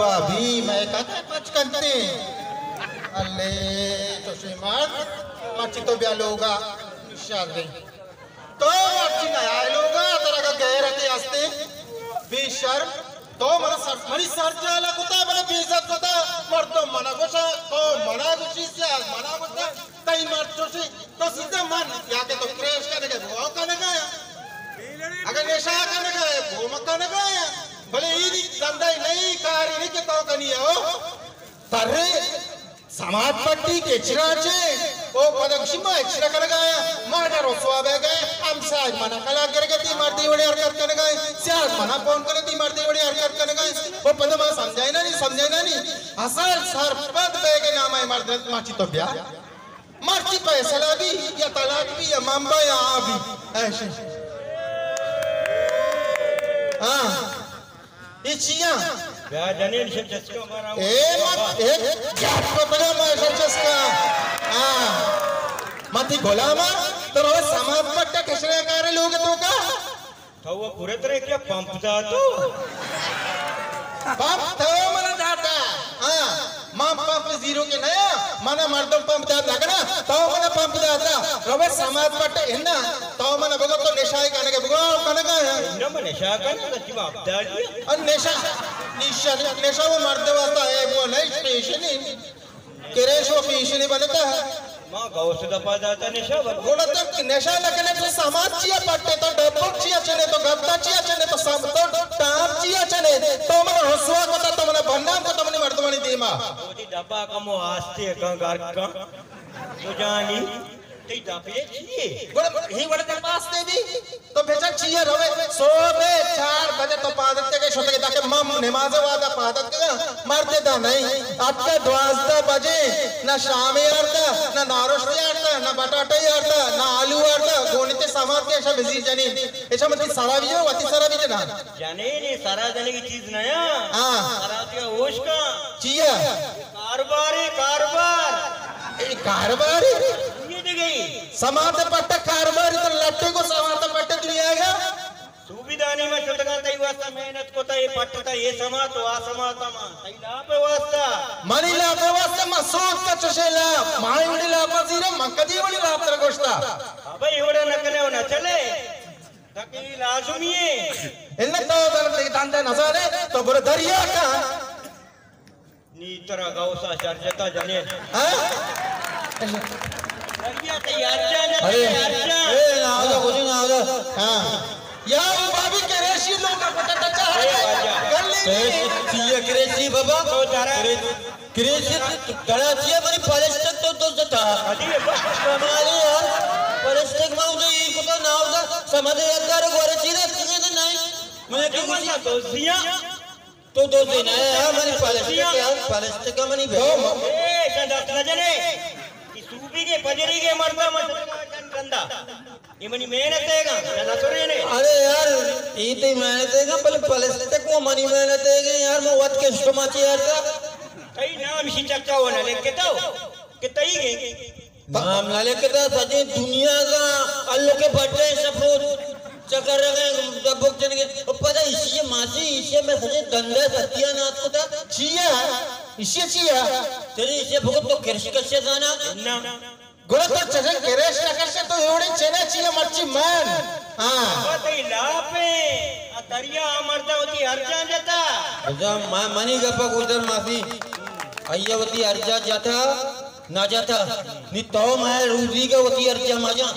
भाभी मैं कहता कुछ करते अल्ले तो श्रीमान मर्ची तो ब्याह लोगा शादी तो मर्ची नया लोगा तेरा का गैर के आस्ते बेशर्म तो मना सर मनी सर जाला कुत्ता बना बेइज्जत कुत्ता मर तो मना गोशा तो मना गोशी से आज मना कुत्ता कई मर चोशी तो सीधे मन या के तो क्रैश करने के वो करने गया अगर नेशा करने गए वो मत करने गया भले ये धंधा नहीं कार्य नहीं के तो कनिया हो तर्रे समाज पट्टी के चिराचे ओ पदक्षिमा एक्स्ट्रा कर गया माना रोसवा बे गए हम साज मना कला करके ती मर्दी बड़ी हरकत करने गए साज मना फोन करे ती मर्दी बड़ी हरकत करने गए वो पदमा समझाई ना नहीं असल सरपद बे के नाम है मर्द माची तो ब्याह मर्ची फैसला भी या तलाक भी या मामला या भी ऐसे हाँ इचिया ब्याह जनीन से चस्का मारा जात को बना मैं चस्का हाँ मती गोलामा तो रोज समाज पट्टा किसने करे लोग तो का तो वो पूरे तरह क्या पंप जातो पंप तो मना जाता हाँ मां पंप जीरो के नया मना मर्दम पंप जाता लगना तो मना पंप जाता रोज समाज पट्टा है ना तो मना बगो तो निशाई करने के बगो करने का है ना मैं निशा करने का जीवा अब्दाल और नेशा वो मर्द वास्ता है वो नहीं स्टेशन ही किरेश वो फीशन ही बनता है माँ गाँव से दफा जाता निशा बोला तो नेशा लगने तो समाज चिया पट्टे तो डब्बक चिया चने तो गद्दा चिया चने तो सब तो टाप चिया चने तो मन हंसुआ को तो मन भन्ना को तो मन मर्दवानी दीमा वो डब्बा का मो आस्ते कंगार का तो जानी ते डब्बे चाहिए ही बड़े डब्बा आस्ते भी तो भेजा चिया रवे सोबे 4 बजे तो पादत के छोटे ताकि मम नमाज वादा पादत के मारते दा नहीं आपका 12 बजे ना शाम यारता ना नारोश यारता ना बटाटा यारता ना आलू यारता गोणिते समाज के ऐसा बिजी जानी ऐसा मतलब सारा भी हो वती सारा भी जना जाने नहीं सारा जाने की चीज नया हां सारा क्या होश का चिया कारोबार ये गई समाज पट्टा कारोबार तो लट्टे को समाज पट्टे दुनिया गया सुविधानी में चुटगा तई वास्ता मेहनत को तई पट्टा ये समा तो आ समा तमा तई ना पे वास्ता मनी ला पे वास्ता मसूद का चशेला माई उड़ी ला पजीरे मक्कदी उड़ी ला तर गोश्ता अबे इवड़े नकने होना चले तकी लाजुमी है इन तो दर दांते नजारे तो बुरे दरिया का नी तरह गावसा चर्चता जाने हां दरिया तैयार जाने तैयार जा ए ना कुछ ना हां या वो भाभी के रेशी लोग का पटाटा चाह कर ले चिया क्रेची बाबा तो तारा क्रेची कराची मनी प्लास्टिक तो जता अदी कमाली यार प्लास्टिक में उधर ये को ना उधर समाधे यार गोरे चीने नहीं मैं की कुछ तो दो दिन है हमारी प्लास्टिक का मनी ए संदास न जाने कि सूबी के पजरी के मर्दा मत गंदा ये मनी मेहनत हैगा ना सोरे ने अरे यार ये तो मेहनत हैगा पर प्लास्टिक को मनी मेहनत हैगा यार मैं वत के स्टमाची यार का कई नाम सी चक्का होना लेके तो कि तई गई नाम ना लेके तो सजे दुनिया का अल्लाह के बर्थडे सब चक्कर रखे डब्बक चल के पता इसी मासी इसी में सजे धंधे सत्यानाथ को था चिया इसे चिया तेरी इसे भगत तो कृषि कसे जाना ना गोरा तो चजन केरेश नकशे तो एवढे चेना चिया मर्ची मन हां तई लापे आ दरिया मर्दा होती अर्जा जाता जब मनी गप्पा उधर मासी अय्यवती अर्जा जाता ना जाता नी तो मैं रूजी का वती अर्जा माजा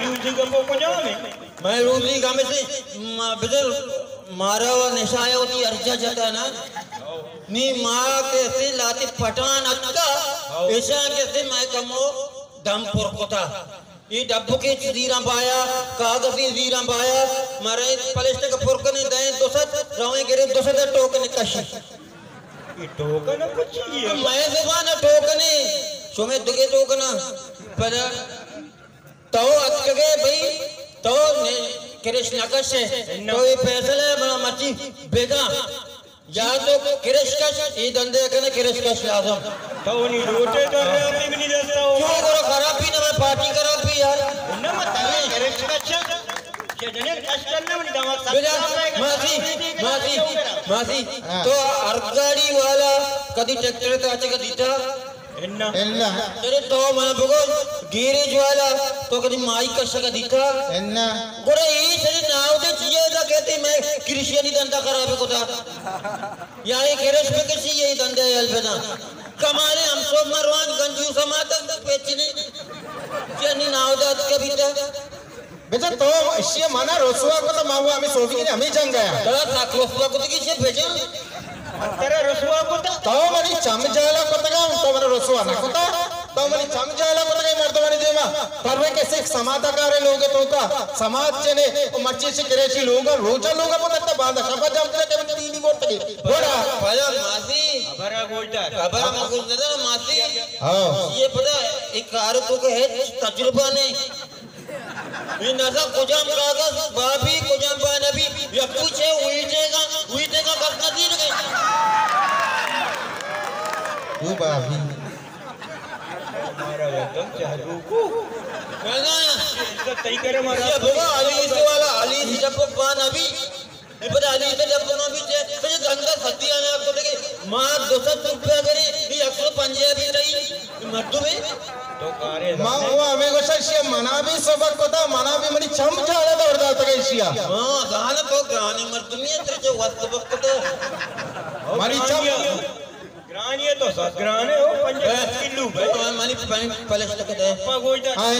रूजी गप्पो को जाओ मैं रूजी का में से बिदर मारा व निशाया होती अर्जा जाता ना नी माँ के से लाती पठान अक्का ऐसा के से मैं कमो दमपुर को था ये डब्बू के जीरा पाया कागजी जीरा पाया मारे प्लास्टिक फुरकने दे दोसत रवे गिरे दोसत टोकन कशी ये टोकन कुछ ये मैं जबान टोकने सुमे दुगे टोकना पर तो अटके भाई तो कृष्ण कशे तो ये फैसला बड़ा मची बेगा या तो किरशकश ये धंधे करने किरशकश लाजम तो उन्हीं रोटे तो रहे भी नहीं देता हो क्यों करो खराब भी ना मैं पार्टी खराब भी यार ना मत के जने कष्ट करना नहीं दावा बेटा मासी तो अर्गाड़ी वाला कदी ट्रैक्टर तो आचे कदी था इन्ना अरे तो मैं बगो गैरेज वाला तो कदी माई कष्ट कदी था गोरे ये सही नाव दे चाहिए था कहते मैं क्रिश्चियनी धंधा खराब को था यहाँ एक गैरेज पे कैसी यही धंधे अलबेदा कमाले हम सब मरवान गंजू समातक पेचने क्रिश्चियनी नाव दे कभी था बेटा तो इसी माना रसुआ को तो मांगो हमें सोफी के लिए हमें जंग गया तला साख रसुआ को तो किसे भेजा तेरे रसुआ को तो मरी चमचाला को तो तो मरे रसुआ ना को तो मरी चमचाला को तो मर्द मरी देमा पर वे कैसे समाधाकार लोग तो का समाज चने मर्ची से करेची लोग रोजा लोग को तो बांधा खबर जमते के तीन ही बोलते बड़ा भला मासी खबरा बोलता ना मासी हां ये पता एक कार को है तजुर्बा नहीं ये नसा कुजाम कागज बाबी कुजाम बानबी या पूछे उल्टेगा करना दिन गए तू बाबी हमारा एकदम चालू को कहना तो तई करे मारा ये भगा अली से वाला अली जब बानबी ये पता अली से जब बानबी जे तो ये गंगा सत्या ने आपको देखे मां 200 रुपया करे ये 150 भी रही मर्दू में तो कारे मां वो हमें को शिष्य मना भी सबक को था मना भी मरी चमचाला तो उड़ता था कैसिया हां गाना तो गानी मर्दू में तेरे जो वस्तु तो मरी चम ग्रानिए तो सब ग्राने हो 50 किलो भाई मानी पलस तक दे पगोइता हां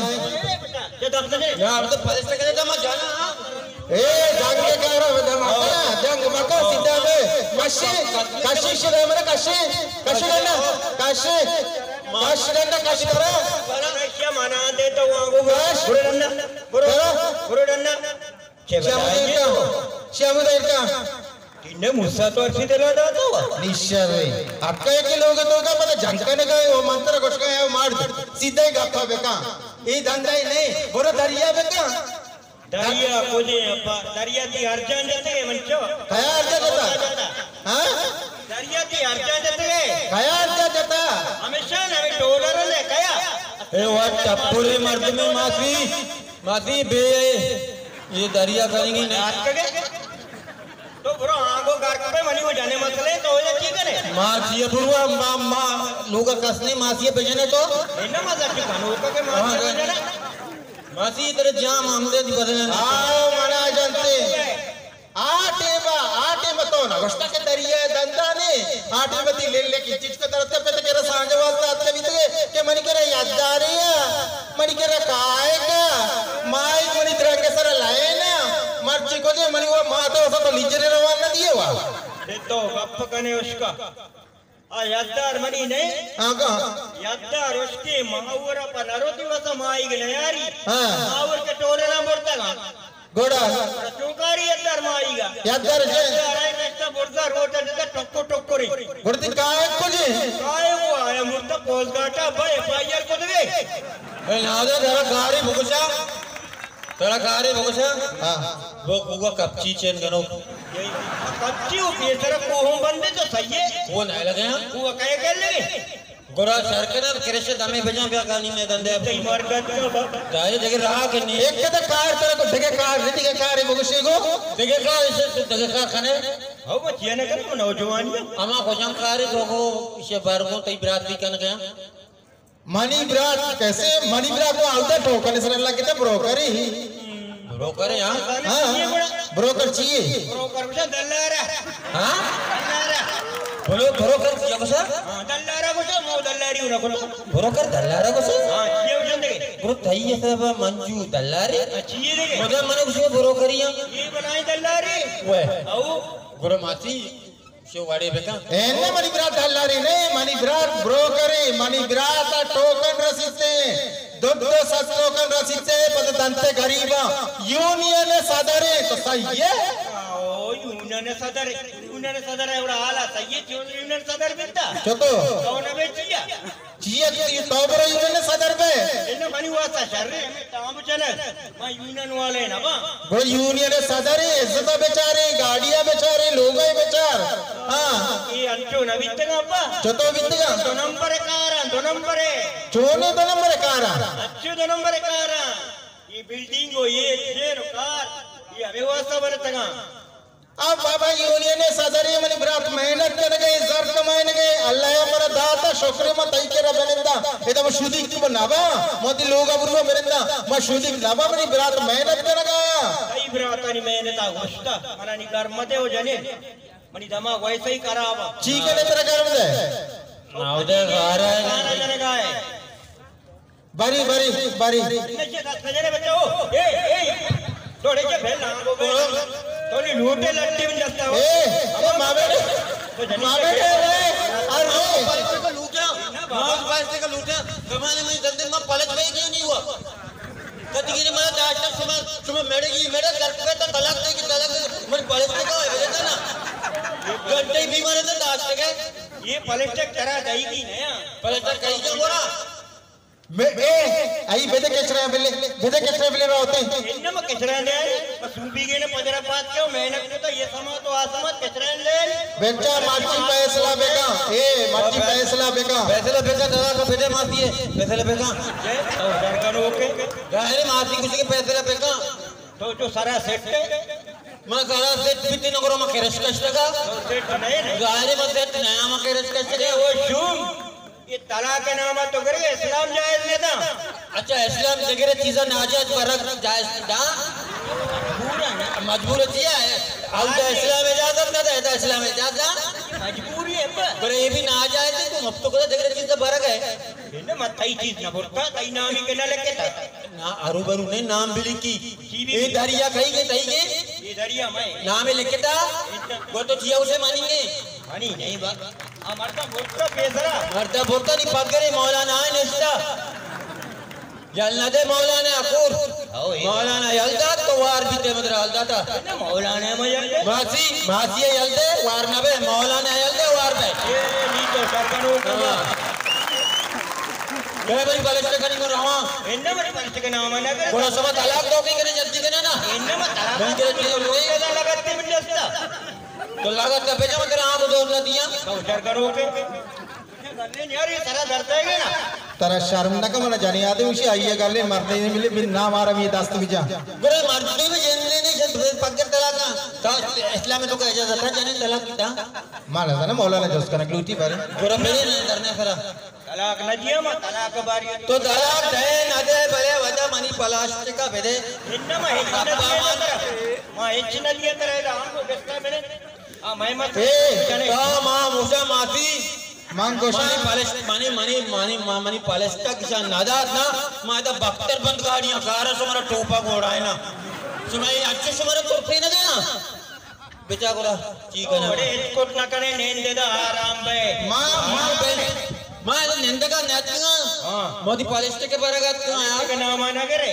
ये दस ने यार तो पलस तक दे मत जाना ए जंग के करो मका जंग मका सीधा में काशी शिरा मेरे काशी करना काशी करा क्या माना दे तो वांगो बुरडन्ना श्यामुदर का तिने मुस्सा तो अच्छी तरह डालता हुआ निश्चय आपका एक लोग तो का पता झंकने का वो मंत्र कुछ का है मार सीधा ही गप्पा बेका ये धंधा ही नहीं बोलो दरिया बेका दरिया कोने अप्पा दरिया की अर्जन देते हैं मंचो कया अर्जन देता हाँ दरिया की अर्जन देते हैं कया अर्जन देता हमेशा नवे डॉलर ले कया ए वाट टप्पुरे मर्द में मासी बे ये दरिया करेंगी नहीं आज के तो ब्रो आगो गार्क पे मनी हो जाने मसले तो ये ठीक है मासी बुरवा मा लोग कसने मासी भेजने तो इन्ना मजा की कानून के मासी तेरे जाम हमदे दी बदलने आओ मना जानते आटे मतो ना गोष्टा के दरिया धंधा ने आटे मती ले की चीज को तरते पे तो केरा सांगे वास्ते आते भी तो के मनी केरा याददारिया मनी केरा काएगा माई मनी तरह के सारा लाए ना मर्ची को जे मनी वो माँ तो तो लीजरे रवाना दिए वा ये तो गप कने उसका आ याददार मनी नहीं आगा याददार उसके मावरा पर नरो दिवस माई गने यारी हां मावर के टोरे ना मोड़ता का गोड़ा चौकारी याददार माईगा याददार जे अरे नेक्स्ट बोलता रोटा देता टक्को रे गुड़ती काय को जे काय वो आया मुर्ता पोल गाटा भाई फायर को दे ए नादा तेरा गाड़ी भुगसा हां वो कुआ कपची चेन गनो कच्ची हो बेसर को हम बंदे तो सही है वो नहीं लगे हैं वो कहे कर लगे गोरा सरकना कृष्ण दमे भेजा पे कहानी में धंधे कई मार का जाए जगह रहा के नहीं एक के कार तेरे को ढके कार रीति के कार मुगशी को जगह का इसे जगह का खाने हो बच्चिया ने कर नौजवान अमा को जम कार को इसे बार को तई बरात भी कन गया मनी ब्रात कैसे मनी ब्रात को आउटा टोकन से लग के ब्रोकर ही ब्रोकर यहां हां ब्रोकर चाहिए ब्रोकर बचा दल्लारा हां दल्लारा बोलो ब्रोकर क्या बसा हां दल्लारा बचा मो दल्लारी उना को ब्रोकर दल्लारा को से हां ये बचन दे गुरु थई सब मंजू दल्लारे अच्छी ये दे मतलब मने उसे ब्रोकरिया ये बनाई दल्लारी वे औ गुरु मासी शो वाड़े बेका एने मनी ब्रात दल्लारी नहीं मनी ब्रात ब्रोकर ही मनी ब्रात टोकन रसीदे दो सत टोकन रसीदे पद दंते गरीबा यूनियन सादरे तो सही है ओ यूनियन सदर एवढा आला सही यूनियन सदर बिंदा चतो कौन बेचिया चीयत तोबरो यूनियन सदर पे इन्ने बनी हुआ था शर्रे हमें ताम चले मैं यूनियन वाले ना बा वो यूनियन सदर है इज्जत बेचारे गाड़ियां बेचारे लोग बेचार हां ये अंचो न बितगा अप्पा चतो बितगा दो नंबर है चोने 2 नंबर कारा अच्छे 2 नंबर कारा ये बिल्डिंग हो ये शेर कार ये व्यवस्था बनतगा अब बाबा यूनियन सदर है मनी ब्रात मेहनत कर गए जर कमाने गए अल्लाह हमारा दाता शुक्र म तई के रबनेदा एदा मशूदी की बनावा मोदी लोग अबुरवा मेरेदा मशूदी नबा मनी ब्रात मेहनत करगा कई ब्रातानी मेहनत आगोष्टा मनानी कर्मते हो जने मनी दमा वैसे ही करावा चीके ने तेरा कर्म दे नावदे गारा गाना जनेगा है बारी नचे 10 जने बच्चा हो ए थोड़े के फेल ना गो तोली लूटे लट्टी में जाता हो ए मावे रे अरे पैसे का लूटा मां पैसे का लूटा कमाने में धंधे में पलट में क्यों नहीं हुआ कभी ने मैं आज तक सुबह मेरे घर पे तो तलाक मैं पलट में का है ना घंटे भी मारे तो आज तक है ये पलट करा जाएगी नया पलट कहीं क्यों बोला आई बेदे केचरा बिले होते इन्ने में कचरा ले सूबी के ने पजरा पात क्यों मेहनत को तो ये समा तो आसमत कचरा ले बेचा माटी पैसला बेका माटी पैसला बेका दादा का बेटे माफी है पैसला बेका तो सरकार ओके गाहरे माफी किसी के पैसला बेका तो जो सारा सेट मैं सारा सेट बिती नगरों में केरस कष्टका तो सेट नहीं गाहरे में सेट नया में केरस कष्टका वो शुम ये तलाक के नाम तो करे इस्लाम जायज लेता अच्छा इस्लाम जगह चीज़ नाजायज फर्क जायज दा पूरा ना मजबूर है अब तो इस्लाम इजाजत ना देता इस्लाम इजाजत मजबूरी है पर ये भी नाजायज है तुम अब तो कोई जगह चीज़ फर्क है इन्ने मत चीज ना बोलता तई नाम ही के ना लेके था ना अरुबरु ने नाम भी लिखी ये दरिया कहीं के तई के ये दरिया में नाम ही लिखे था वो तो जिया उसे मानेंगे हनी नहीं बा मरता बोलता बेसरा मरता बोलता नहीं पगरे मौलाना है निष्ठा यल्ला दे मौलाना अकूर मौलाना यल्दा तो वार भी ते मदर यल्दा था मौलाना में यल्दे मासी यल्दे वार ना बे मौलाना यल्दे वार बे ये नी तो सरकारों का मैं भाई बलिष्ठ करी में रहा इन्ने में बलिष्ठ के नाम है ना बड़ा सब तलाक दो की करे जल्दी के ना इन्ने में मैं तलाक के लिए ना लगाते में जस्ता तो लागत का भेजा तेरा आंख दो ना दिया तो सरकारों के गन्ने यार ये सारा डरता है ना तारा शर्म ना कमना जानी आदमी उसे आइए गाले मरने नहीं मिले बिन ना मारा भी दस्त भी जा गुरे मर्दी में जनने नहीं जब पक्के तलाक तो इस्लाम में तो कह जाता था जाने तलाक किता माला था ना मौलाना जोस करने ग्लूटी बारे गुरे मेरे नहीं डरने खरा तलाक न दिया मत तलाक बारी तो तलाक दे न दे भले वजह मनी प्लास्टिक का भेदे इन्ने में हिच न दिया मां हिच न दिया तेरे राम को बेस्ता मैंने आ मैं मत का मां मुझे माफी मांग गोशा मानी पालेस्टा किसान नादात ना मादा बख्तर बंद गाड़ियां कार सुमरा टोपा घोड़ा है ना सुनाई अच्छे सुमरा कुर्फी ना देना बेचा गोरा ठीक है ना बड़े कोट ना करे नींद दे दा आराम बे मां निंद का नेतगा हां मोदी पालेस्टा के बरगत क्यों आया के नाम आना करे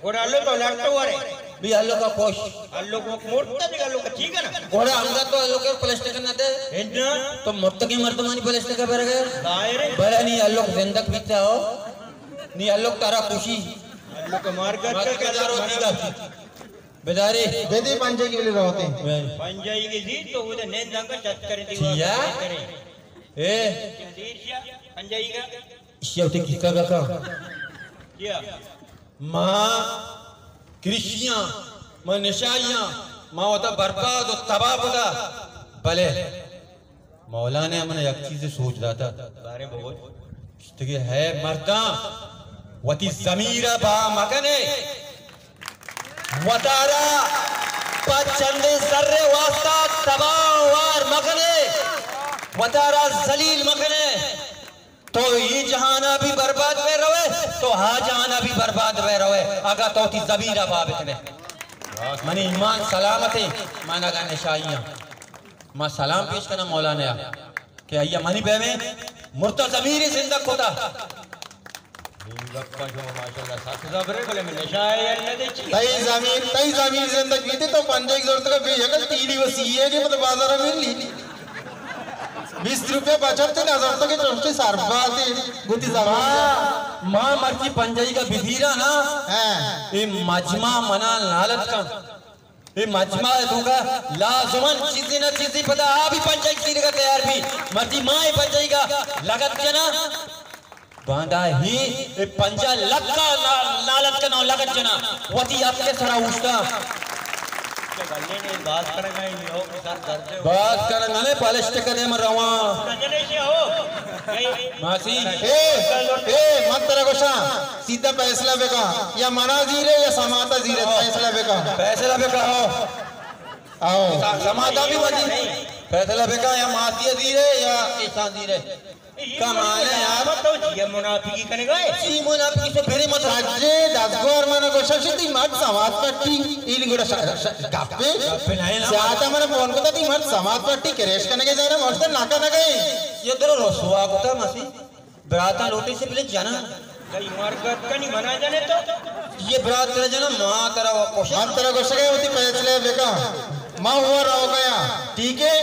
घोड़ा लो तो लट्टू वाले भी अल्लाह का कोश अल्लाह को मूर्ता दिखा लो ठीक है ना घोड़ा अंगा तो अल्लाह के प्लास्टिक करना दे इतना तो मुर्त के मर्दमानी प्लास्टिक का बरग दायरे बड़ा नहीं अल्लाह जिंदक बीता हो नहीं अल्लाह तारा खुशी अल्लाह को मार कर के दारो दीगा बेदारी बेदी पंजे के लिए रहते पंजाई की जी तो वो ने दंग चट कर दीवा या ए देशिया पंजाई का शेवटी किसका का या मां कृषियां मां निशाइयां मां होता बर्बाद और तबाह होता भले मौलाना मैंने एक चीज सोच रहा था बारे बहुत तो है मर्दा वती जमीरा बा मगने वतारा पचंदे सर्रे वास्ता तबाहवार मगने वतारा जलील मगने तो ये जहाना भी बर्बाद में रहे तो हा जहाना भी बर्बाद में रहे अगर तो थी जमीरा बाब इतने मनी ईमान सलामत है माना का निशाइयां मां सलाम पेश करना मौलाना कि अय्या मनी बे में मुर्ता जमीर जिंदा खुदा गप्पा जो माशाल्लाह साथ जबरे बोले में नशाए अल्लाह दे ची तई जमीन जिंदगी बीते तो पंजे की जरूरत का बेहकल तीली वसी है कि मतलब बाजार में ली 20 रुपये बचत ना जब तक चोरची सारबाती गुती जावा माँ मर्ची पंजाई का बिधीरा ना हां ये मजमा मना लालत का ये मजमा दूंगा लाजमन चीज़ी ना चीज़ी पता अभी पंचायत सीने का तैयार भी मर्जी माँ ये पंचायत का लगत जना बांधा ही ये पंजा लक्का लालत का ना लगत जना वती आपके सारा उष्टा गले ने बात करेंगे नहीं हो के साथ दर्द हो बात करना ने पालिश करने में रवा सजने से हो मासी ए मत तेरा गोशा सीधा फैसला बेका या मना जीरे या समाता जीरे फैसला बेका फैसला पे कहो आओ समाता भी वजी फैसला पे कहा या मासी धीरे या ईसा धीरे कमाल है यार तो ये मुनाफिकी करेगा सी मुनाफिकी से फिर मत राज्य दासगोर माना गोशा ती मत समाज पट्टी इन गुड़ा गापे ज्यादा माना फोन को ती मत समाज पट्टी करेश करने के जाना मस्त नाका ना गए ये दरो रसुआ को था मासी बराता लोटे से पहले जाना कई मरकत का नहीं मना जाने तो ये बरात तेरा जाना माँ तेरा कोशिश मत तेरा गोशा गए होती फैसले बेका माँ हुआ रहो गया ठीक है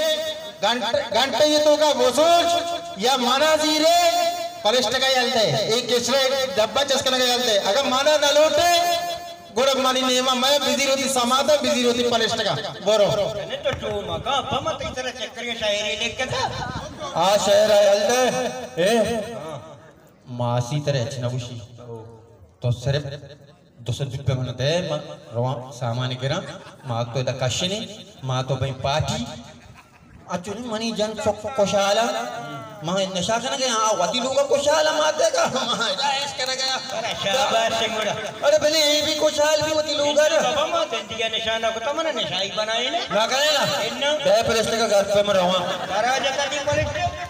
घंटे ये तो का वो सोच या माना जीरे पलिष्ट का यालते एक किसरे डब्बा चस्कने का यालते अगर माना न लौटे गोरब मानी नेमा मैं बिजी रोती समाता बिजी रोती पलिष्ट का बोरो ने तो जो मगा बमत इस तरह चक्कर के शायरी लिख के था आ शहर आयलते ए मासी तेरे चनबुशी तो सिर्फ 200 रुपये मनते रवा सामान गिरा माँ तो इधर कश्यनी माँ तो भाई पार्टी अचुनी मनी जन कोशाला माँ नशा करने गया हाँ वती लोग कोशाला मारते का ऐस करने गया अरे शाबाश सिंगड़ा अरे पहले ये भी कोशाल भी वती लोग है बाबा मां तेंदिया निशाना को तमने निशाई बनाई ने ना करेगा इन्ना बे पलिस्ट का घर पे मैं रहा तारा जता दी पलिस्ट